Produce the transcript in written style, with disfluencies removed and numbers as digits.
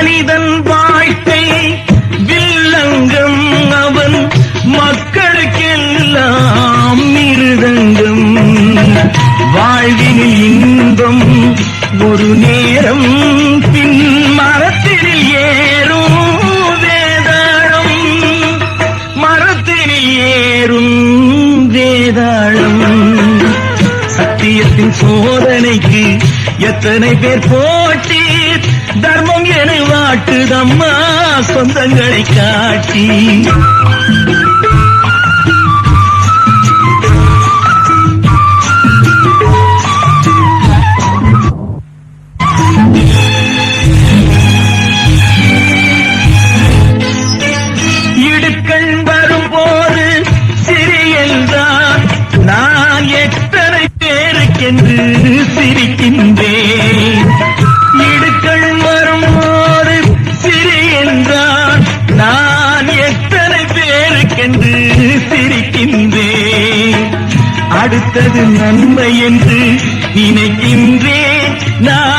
மனிதன் வாழ்க்கை வில்லங்கம், அவன் மக்களுக்கெல்லாம் மிருதங்கம். வாழ்வினில் இன்பம் ஒரு நேரம், பின் மரத்தினில் ஏறும் வேதாளம், மரத்தினில் ஏறும் வேதாளம். சத்தியத்தின் சோதனைக்கு எத்தனை பேர் போட்டி, தர்மம் என வாட்டுதம்மா சொந்தங்களை காட்டி. இடுக்கண் வரும்போது சிறியல்தான், நான் எத்தனை பேருக்கென்று சிரிக்கின்றேன். இடுக்கண் வரும்போது சிறியல்தான், நான் எத்தனை பேருக்கென்று சிரிக்கின்றேன். அடுத்தது நன்மை என்று நினைக்கின்றேன் நான்.